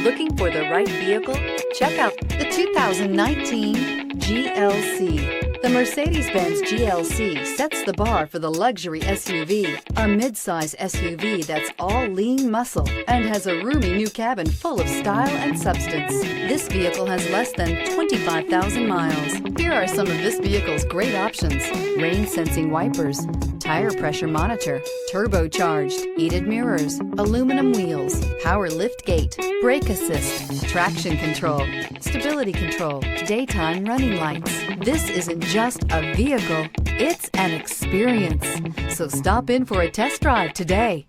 Looking for the right vehicle? Check out the 2019 GLC. The Mercedes-Benz GLC sets the bar for the luxury SUV, a midsize SUV that's all lean muscle and has a roomy new cabin full of style and substance. This vehicle has less than 25,000 miles. Here are some of this vehicle's great options: rain-sensing wipers, tire pressure monitor, turbocharged, heated mirrors, aluminum wheels, power lift gate, brake assist, traction control, stability control, daytime running lights. This isn't just a vehicle, it's an experience. So stop in for a test drive today.